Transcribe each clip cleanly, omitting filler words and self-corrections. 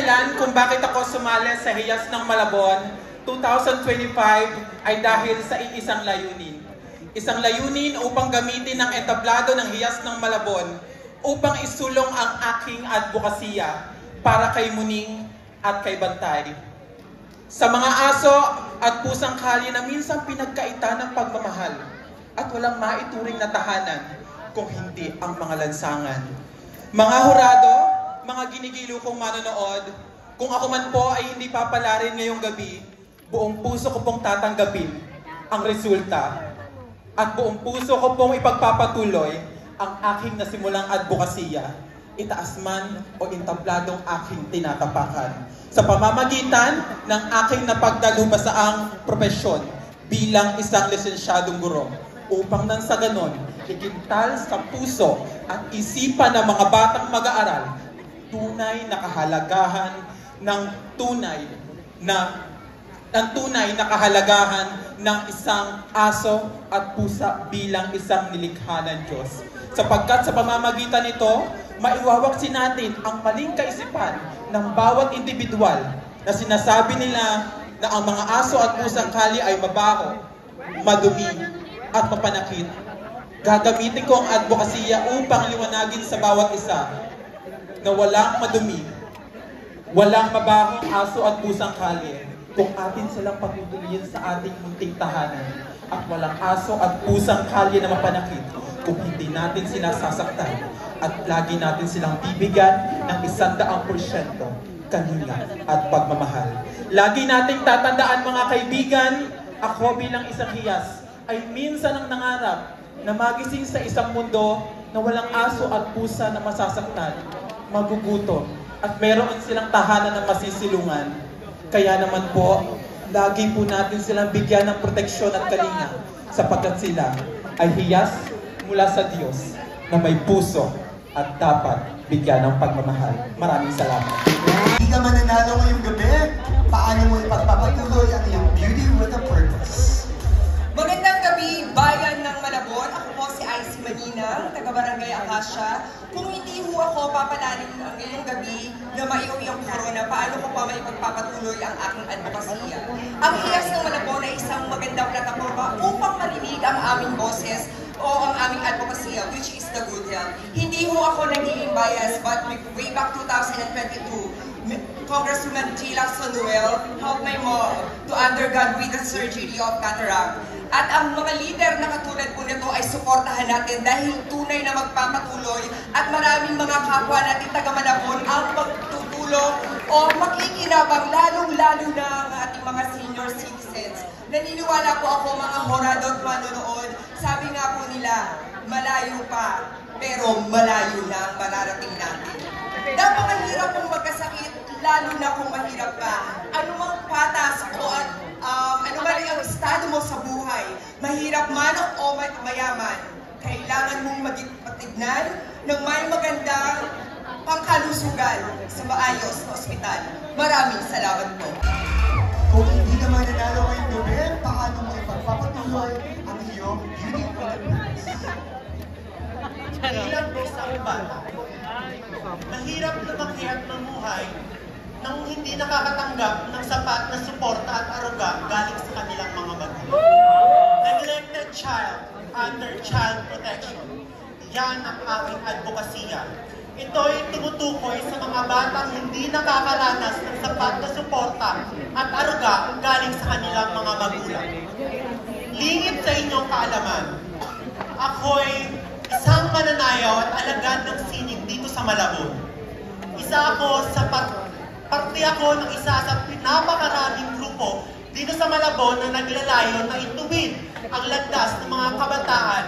dahilan kung bakit ako sumali sa Hiyas ng Malabon 2025 ay dahil sa iisang layunin. Isang layunin upang gamitin ang entablado ng Hiyas ng Malabon upang isulong ang aking advokasya para kay Muning at kay Bantay. Sa mga aso at pusang kalye na minsan pinagkaita ng pagmamahal at walang maituring na tahanan kung hindi ang mga lansangan. Mga hurado, mga ginigilo kong manonood, kung ako man po ay hindi papalarin ngayong gabi, buong puso ko pong tatanggapin ang resulta at buong puso ko pong ipagpapatuloy ang aking nasimulang advokasya, itaas man o intabladong aking tinatapakan sa pamamagitan ng aking napagdalubasaang propesyon bilang isang lisensyadong guro upang nang sa ganon, igintal sa puso at isipan ng mga batang mag-aaral tunay na kahalagahan ng tunay na kahalagahan ng isang aso at pusa bilang isang nilikha ng Diyos. Sapagkat sa pamamagitan nito, maiwawaksi natin ang maling kaisipan ng bawat individual na sinasabi nila na ang mga aso at pusang kalye ay mabaho, madumi, at mapanakit. Gagamitin ko ang advokasya upang liwanagin sa bawat isa na walang madumi, walang mabahong aso at pusang kalye kung atin silang patutuloyin sa ating munting tahanan at walang aso at pusang kalye na mapanakit kung hindi natin sinasasaktan at lagi natin silang bibigyan ng 100% kalinga at pagmamahal. Lagi nating tatandaan mga kaibigan, ako bilang isang hiyas ay minsan ang nangarap na magising sa isang mundo na walang aso at pusa na masasaktan, magugutom, at meron silang tahanan ng masisilungan. Kaya naman po, lagi po natin silang bigyan ng proteksyon at kalinga sapagkat sila ay hiyas mula sa Diyos na may puso at dapat bigyan ng pagmamahal. Maraming salamat. Hindi ka mananalo ngayong gabi. Paano mo ipagpapatuloy ang iyong beauty with a purpose? Magandang gabi, bayan ng Malabon. Ako po si Icy Manina, taga-Barangay Acacia. Kung hindi ho ako papalarin ngayong gabi na maiuwi ang corona, paano ko pa maipagpapatuloy ang aking advokasya? Ang Hiyas ng Malabon ay isang magandang plataforma upang marinig ang aming boses o ang aming advokasya, which is the good health. Hindi ho ako nagiging bias, but way back 2022, Congresswoman Gila Sonuel helped my mom to undergo with the surgery of cataract. At ang mga leader na katulad po nito ay suportahan natin dahil tunay na magpapatuloy at maraming mga kapwa natin taga-Malabon ang magtutulong o makikinabang lalong-lalo na ang ating mga senior citizens. Naniniwala po ako mga horado at manonood, sabi nga po nila, malayo pa, pero malayo na ang mararating natin. Napakahirap pong magkasakit, lalo na kung mahirap ka. Anumang patas o ano man ang estado mo sa buhay, mahirap man o mayaman, kailangan mong matignan ng may magandang pangkalusugan sa maayos na ospital. Maraming salamat po. Kung hindi ka mananalo ngayong gabi, paano mo ipagpapatuloy ang iyong beauty with a purpose? Bilang isang bata, mahirap lumaki at mamuhay nang hindi nakakatanggap ng sapat na suporta at aruga galing sa kanilang mga magulang. Neglected child under child protection. Yan ang aking advokasya. Ito'y tumutukoy sa mga batang hindi nakakaranas ng sapat na suporta at aruga galing sa kanilang mga magulang. Lingid sa inyong kaalaman, ako'y isang mananayaw at alagad ng sining dito sa Malabon. Isa ako sa parte ako ng isa sa napakaraming grupo dito sa Malabon na naglalayo na ituwid ang landas ng mga kabataan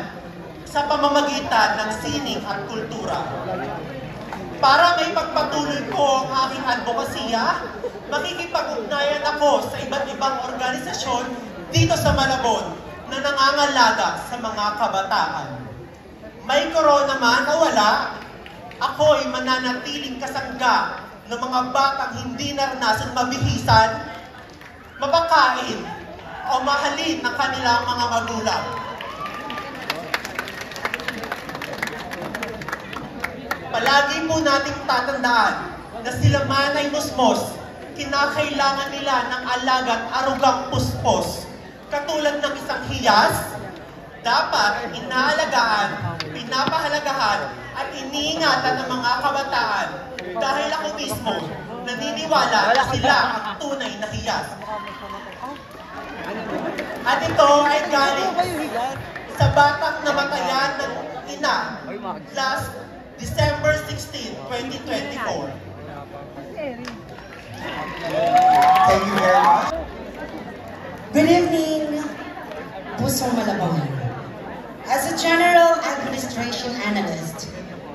sa pamamagitan ng sining at kultura. Para may pagpatuloy ko ang aking advokasya, makikipag-ugnayan ako sa iba't ibang organisasyon dito sa Malabon na nangangalaga sa mga kabataan. May corona man o wala, ako'y mananatiling kasangga ng mga batang hindi naranasan mabihisan, mapakain, o mahalin ng kanilang mga magulang. Palagi po nating tatandaan na sila man ay musmos, kinakailangan nila ng alagang arugang puspos. Katulad ng isang hiyas, dapat inaalagaan, pinapahalagahan, at iniingatan ng mga kabataan dahil ako mismo naniniwala na sila ang tunay na hiyas. At ito ay galing sa batang namatayan ng ina last December 16, 2024. Thank you very much. Good evening, Pusong Malabon. As a general administration analyst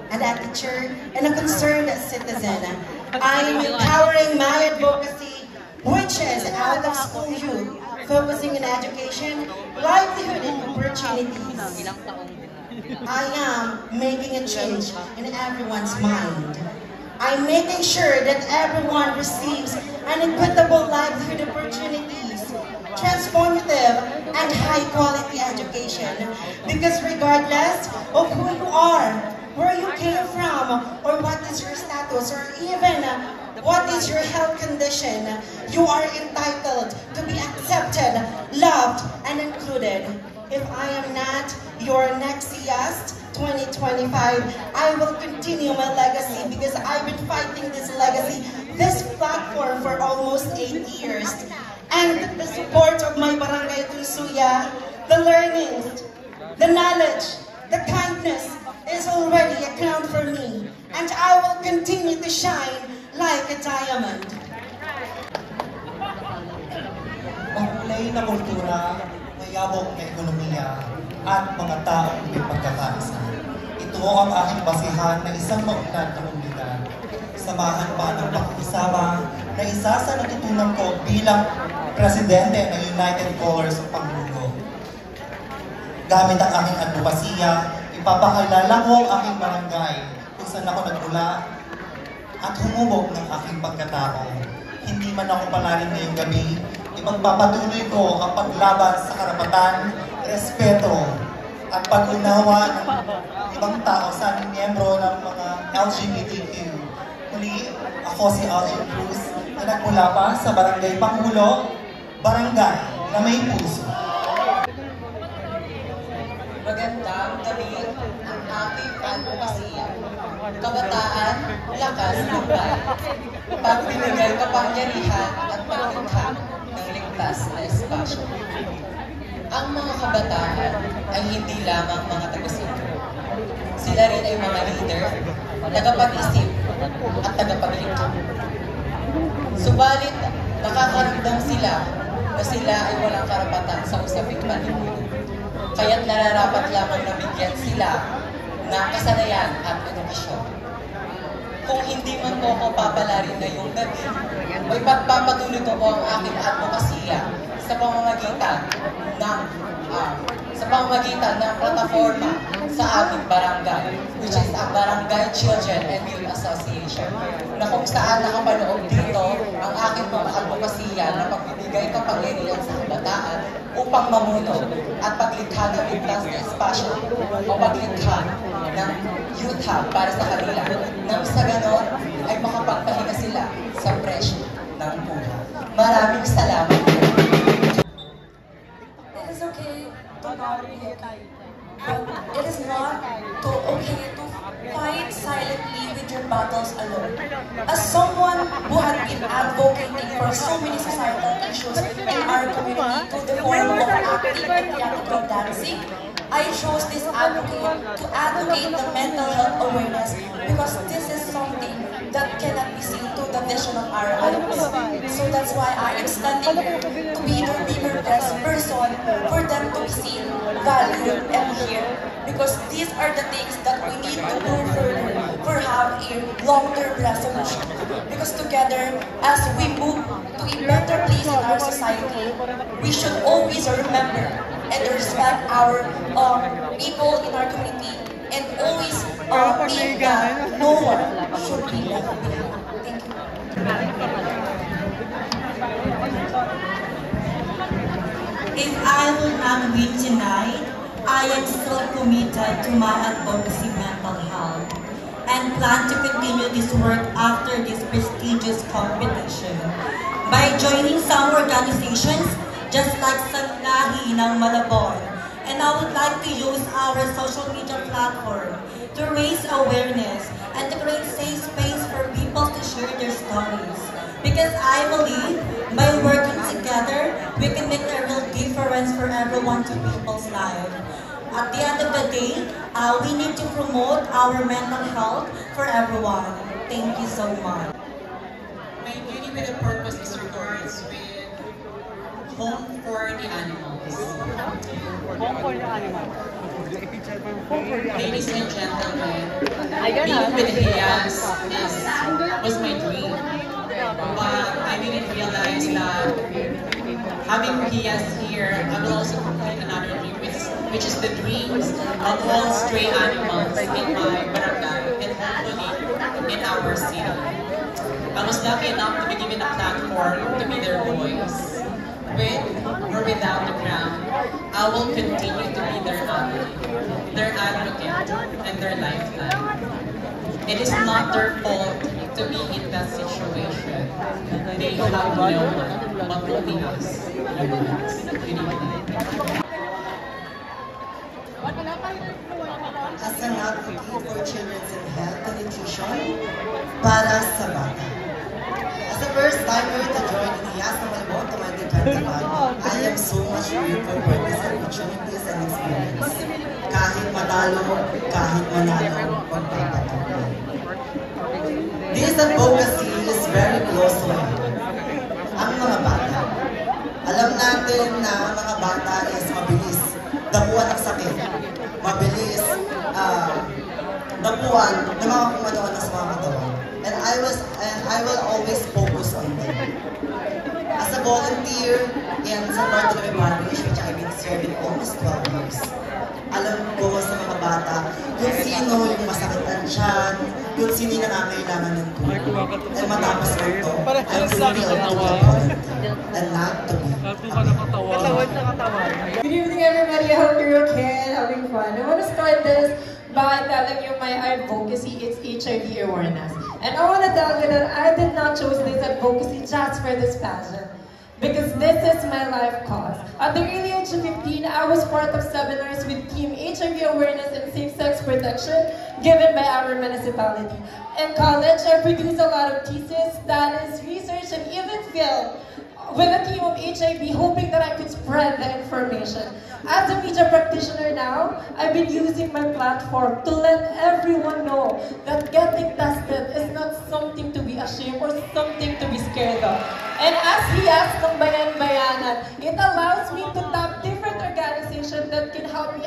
and a teacher and a concerned citizen, I am empowering my advocacy, which is out of school youth, focusing on education, livelihood, and opportunities. I am making a change in everyone's mind. I'm making sure that everyone receives an equitable livelihood opportunities, transformative and high-quality education. Because regardless of who you are, where you came from, or what is your status, or even what is your health condition, you are entitled to be accepted, loved, and included. If I am not your Nexiast 2025, I will continue my legacy because I've been fighting this legacy, this platform for almost 8 years. And the support of my Barangay Tunsuya, the learnings, the knowledge, the kindness is already a crown for me. And I will continue to shine like a diamond. Mahulay na kultura, mayabong na ekonomiya, at mga taong may pagkakaisa. Ito ang aking basihan na isang maunlad na komunidad. Samahan pa ng pakikisama na isa sa natutunan ko bilang presidente ng United Colors of Pangulugo. Gamit ang aking advokasya, ipapakilala ko ang aking barangay kung saan ako nagmula at humubog ng aking pagkatao. Hindi man ako palarin ngayong gabi, ipagpapatuloy ko ang paglaban sa karapatan, respeto, at pag-unawa ng ibang tao sa aming miyembro ng mga LGBTQ. Muli, ako si Alvin Cruz na nagmula pa sa Barangay Pangulo, barangay na may puso. Magandang gabi ang ating advokasya. Kabataan, lakas, lupay. Pagbibigay kapangyarihan at paglikha ng ligtas na espasyo. Ang mga kabataan ay hindi lamang mga taga-sentro. Sila rin ay mga leader, tagapag-isip, at tagapaglikha. Subalit, nakakaramdam sila na sila ay walang karapatan sa usaping panlipunan. Kaya't nararapat lamang na bigyan sila ng kasanayan at edukasyon. Kung hindi man ko ako papalarin ngayong gabi, may pagpapatuloy ko ang aking advokasya sa pamamagitan ng plataforma sa aming barangay, which is ang Barangay Children and Youth Association, na kung saan nakapaloob dito ang aking pag-advokasya na pagbibigay kapangyarihan sa kabataan upang mamuno at paglikha ng ligtas na espasyo o paglikha ng youth hub para sa kanila, nang sa ganon ay makapagpahinga sila sa presyo ng buhay. Maraming salamat. It is okay to not be okay. But it is not okay to fight silently with your battles alone. As someone who had been advocating for so many societal issues in our community through the form of acting and theatrical dancing, I chose this to advocate the mental health awareness because this is something that cannot be seen through the vision of our eyes. So that's why I am standing here to be their bigger best person for them to be seen, valued, and heard. Because these are the things that we need to do further for have a long-term resolution. Because together, as we move to a better place in our society, we should always remember and respect our people in our community and always think that no one should be left behind. Thank you. If I will not win tonight, I am still committed to my advocacy mental health. and plan to continue this work after this prestigious competition. By joining some organizations, just like Sanlahi ng Malabon, and I would like to use our social media platform to raise awareness and to create safe space for people to share their stories. Because I believe by working together, we can make a real difference for everyone to people's life. At the end of the day, we need to promote our mental health for everyone. Thank you so much. My duty with a purpose is regards with Home for the Animals. Ladies and gentlemen, being with Hiyas was my dream. But I didn't realize that having Hiyas here, I will also complete another dream, which is the dreams of all stray animals in my barangay and hopefully in our city. I was lucky enough to be given a platform to be their voice. With or without the crown, I will continue to be their ally, their advocate, and their lifeline. It is not their fault to be in that situation. They have no one, but only us, humans. As an advocate for children's health and nutrition para sa bata. As a first timer to join the Hiyas ng Malabon 2021, I am so much grateful for these opportunities and experience. Kahit matalo, kahit manalo, magpapatuloy. This advocacy is very close to me. Ang mga bata. Alam natin na ang mga bata is mabilis dapuan ng sakit. Mabilis dapuan ng mga kumanoan sa mga katawan. And I will always focus on them. As a volunteer in sa Bartolome Parish, which I've been serving almost 12 years, alam ko sa mga bata kung sino yung masakit ang tiyan, kung sino yung nangangailangan ng tulong. And matapos ko ito, I'm fully to be a volunteer and not to be a Good evening, everybody. I hope you're okay and having fun. I want to start this by telling you my advocacy is HIV awareness. And I want to tell you that I did not choose this advocacy just for this pageant, because this is my life cause. At the early age of 15, I was part of seminars with Team HIV Awareness and Safe-Sex Protection given by our municipality. In college, I produced a lot of theses, studies, research, and even film with a team of HIV, hoping that I could spread the information. As a media practitioner now, I've been using my platform to let everyone know that getting tested is not something to be ashamed or something to be scared of. And as Hiyas ng Bayan-Bayanan, it allows me to tap different organizations that can help me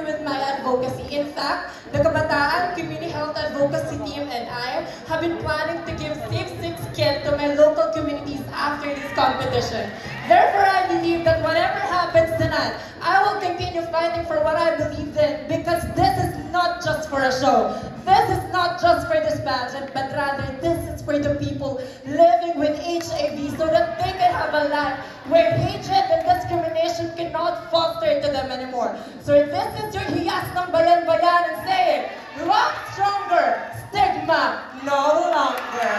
with my advocacy. In fact, the Kabataan Community Health Advocacy Team and I have been planning to give safe-sex kits to my local communities after this competition. Therefore, I believe that whatever happens tonight, I will continue fighting for what I believe in, because this is not just for a show. This is not just for this pageant, but rather this is for the people living with HIV so that they can have a life where hatred and discrimination cannot foster to them anymore. So this is your Hiyas ng Bayan-Bayanan saying, rock stronger, stigma no longer.